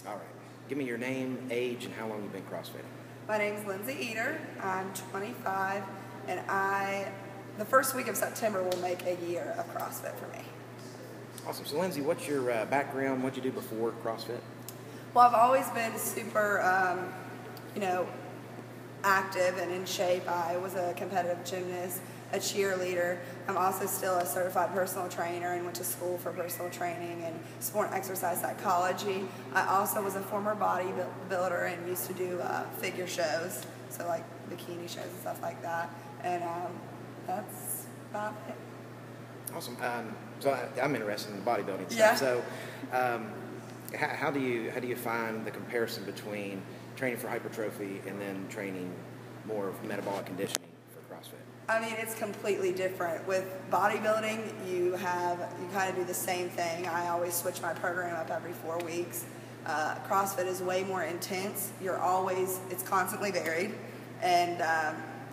All right. Give me your name, age, and how long you've been CrossFitting. My name's Lindsay Eder. I'm 25, and the first week of September will make a year of CrossFit for me. Awesome. So, Lindsay, what's your background? What'd you do before CrossFit? Well, I've always been super, active and in shape. I was a competitive gymnast, a cheerleader. I'm also still a certified personal trainer and went to school for personal training and sport and exercise psychology. I also was a former bodybuilder and used to do figure shows, so like bikini shows and stuff like that. And that's about it. Awesome. So I'm interested in the bodybuilding stuff. Yeah. So how do you find the comparison between training for hypertrophy and then training more of metabolic conditioning for CrossFit? I mean, it's completely different. With bodybuilding, you kind of do the same thing. I always switch my program up every 4 weeks. CrossFit is way more intense. It's constantly varied. And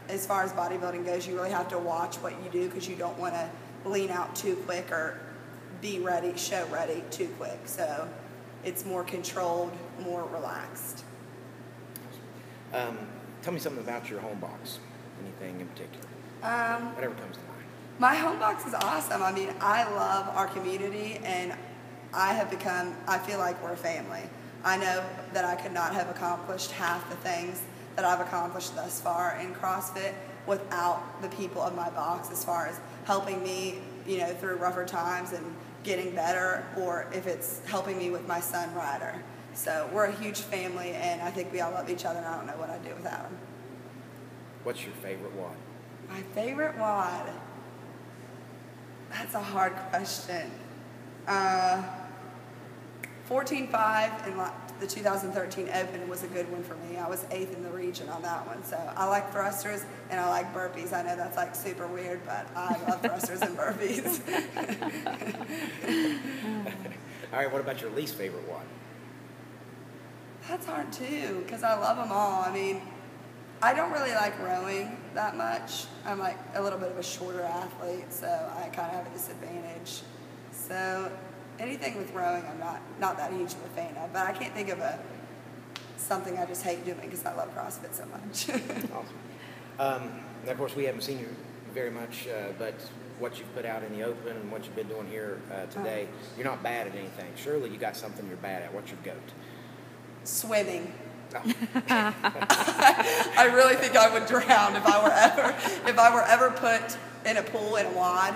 as far as bodybuilding goes, you really have to watch what you do because you don't want to lean out too quick or be ready, show ready too quick. So it's more controlled, more relaxed. Tell me something about your home box. Anything in particular? Whatever comes to mind. My home box is awesome. I mean, I love our community, and I feel like we're a family. I know that I could not have accomplished half the things that I've accomplished thus far in CrossFit without the people of my box, as far as helping me, through rougher times and getting better, or if it's helping me with my son, Ryder. So we're a huge family, and I think we all love each other, and I don't know what I'd do without them. What's your favorite WOD? My favorite WOD? That's a hard question. 14.5 in the 2013 Open was a good one for me. I was 8th in the region on that one. So I like thrusters and I like burpees. I know that's like super weird, but I love thrusters and burpees. All right, what about your least favorite WOD? That's hard too, because I love them all. I mean, I don't really like rowing that much. I'm like a little bit of a shorter athlete, so I kind of have a disadvantage. So anything with rowing, I'm not that huge of a fan of. But I can't think of something I just hate doing because I love CrossFit so much. Awesome. And of course, we haven't seen you very much, but what you've put out in the open and what you've been doing here today, you're not bad at anything. Surely you got something you're bad at. What's your goat? Swimming. Oh. I really think I would drown if I were ever put in a pool in a WOD.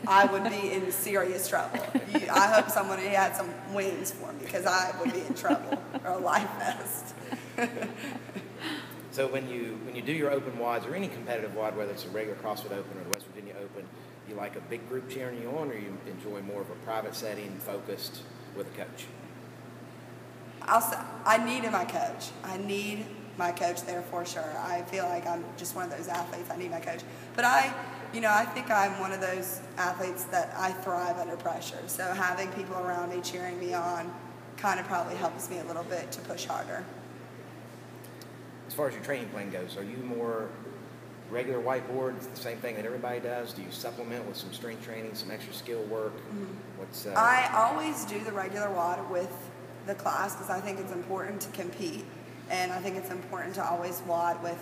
I would be in serious trouble. I hope somebody had some wings for me because I would be in trouble, or a life vest. So when you do your open WODs or any competitive WOD, whether it's a regular CrossFit Open or the West Virginia Open, you like a big group cheering you on, or you enjoy more of a private setting, focused with a coach? I needed my coach. I need my coach there for sure. I feel like I'm just one of those athletes. I need my coach. But I think I'm one of those athletes that I thrive under pressure. So having people around me cheering me on kind of probably helps me a little bit to push harder. As far as your training plan goes, are you more regular whiteboard, the same thing that everybody does? Do you supplement with some strength training, some extra skill work? Mm-hmm. I always do the regular WOD with the class because I think it's important to compete, and I think it's important to always WOD with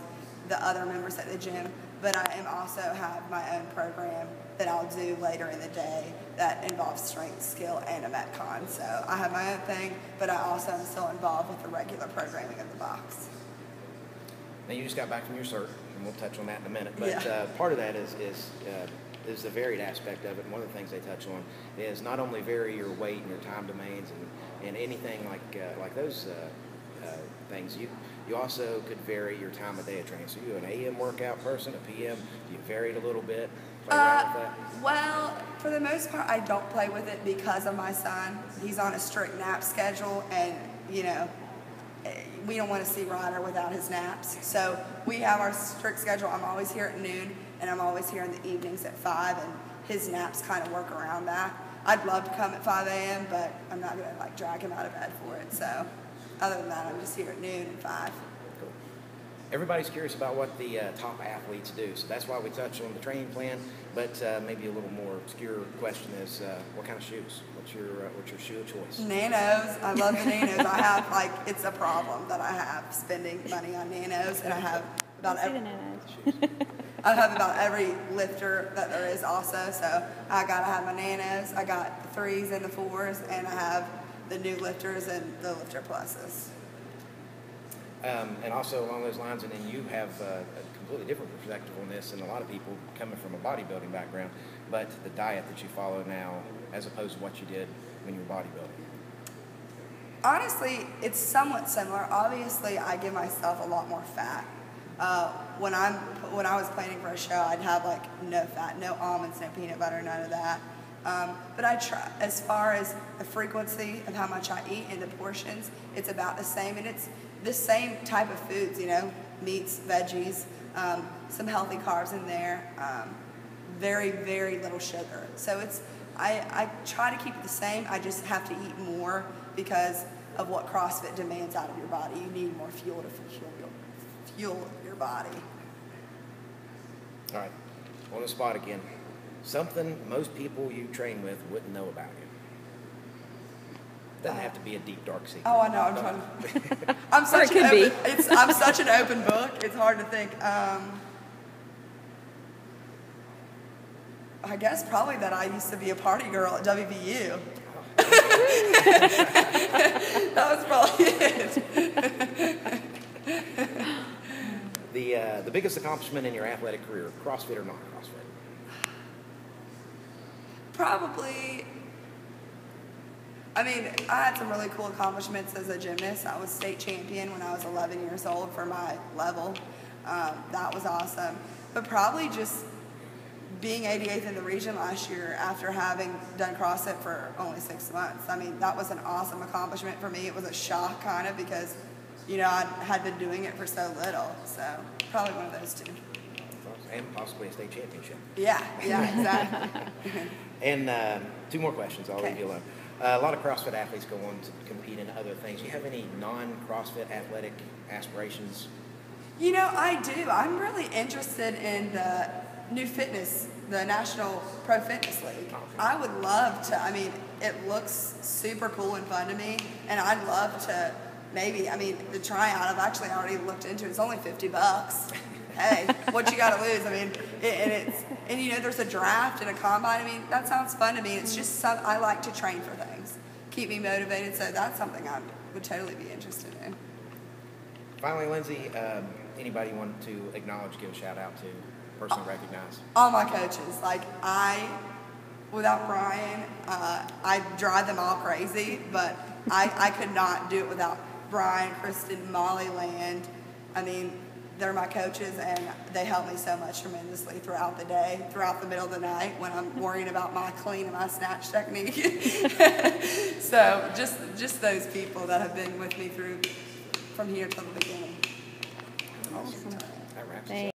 the other members at the gym. But I also have my own program that I'll do later in the day that involves strength, skill, and a Metcon. So I have my own thing, but I also am still involved with the regular programming of the box. Now you just got back from your cert, and we'll touch on that in a minute. But yeah. Part of that is the varied aspect of it. And one of the things they touch on is not only vary your weight and your time domains and anything like those things. You also could vary your time of day of training. So you're an AM workout person, a PM. You varied a little bit. Play around with that? Well, for the most part, I don't play with it because of my son. He's on a strict nap schedule, and we don't want to see Ryder without his naps. So we have our strict schedule. I'm always here at noon, and I'm always here in the evenings at 5, and his naps kind of work around that. I'd love to come at 5 a.m., but I'm not going to drag him out of bed for it. So other than that, I'm just here at noon and 5. Cool. everybody's curious about what the top athletes do, so that's why we touched on the training plan. But maybe a little more obscure question is, what kind of shoes? What's your shoe of choice? Nanos. I love the Nanos. I have it's a problem that I have spending money on Nanos, and I have about every lifter that there is also. So I gotta have my Nanos. I got the 3s and the 4s, and I have the new lifters and the lifter pluses. And also along those lines, and then you have a completely different perspective on this than a lot of people coming from a bodybuilding background, but the diet that you follow now as opposed to what you did when you were bodybuilding. Honestly, it's somewhat similar. Obviously, I give myself a lot more fat. When I was planning for a show, I'd have no fat, no almonds, no peanut butter, none of that. But I try, as far as the frequency of how much I eat and the portions, it's about the same, and it's the same type of foods, meats, veggies, some healthy carbs in there, very, very little sugar. So I try to keep it the same. I just have to eat more because of what CrossFit demands out of your body. You need more fuel to fuel your body. All right, on the spot again. Something most people you train with wouldn't know about you. Doesn't have to be a deep, dark secret. Oh, I know. I'm trying to. I'm such I'm such an open book. It's hard to think. I guess probably that I used to be a party girl at WVU. That was probably it. The biggest accomplishment in your athletic career, CrossFit or not CrossFit? Probably. I had some really cool accomplishments as a gymnast. I was state champion when I was 11 years old for my level. That was awesome. But probably just being 88th in the region last year after having done CrossFit for only 6 months. That was an awesome accomplishment for me. It was a shock kind of because, I had been doing it for so little. So probably one of those two. And possibly a state championship. Yeah, exactly. And 2 more questions. I'll leave you alone. A lot of CrossFit athletes go on to compete in other things. Do you have any non-CrossFit athletic aspirations? I do. I'm really interested in the new fitness, the National Pro Fitness League. Okay. I would love to. It looks super cool and fun to me, and I'd love to maybe, the tryout, I've actually already looked into it. It's only $50. Hey, what you got to lose? There's a draft and a combine. That sounds fun to me. It's just I like to train for things, keep me motivated. So that's something I would totally be interested in. Finally, Lindsay, anybody you want to acknowledge, give a shout out to, personally recognize? All my coaches. Without Brian, I drive them all crazy, but I could not do it without Brian, Kristen, Molly Land. They're my coaches, and they help me so much tremendously throughout the day, throughout the middle of the night when I'm worrying about my clean and my snatch technique. So just those people that have been with me from here till the beginning. Awesome. That wraps us up.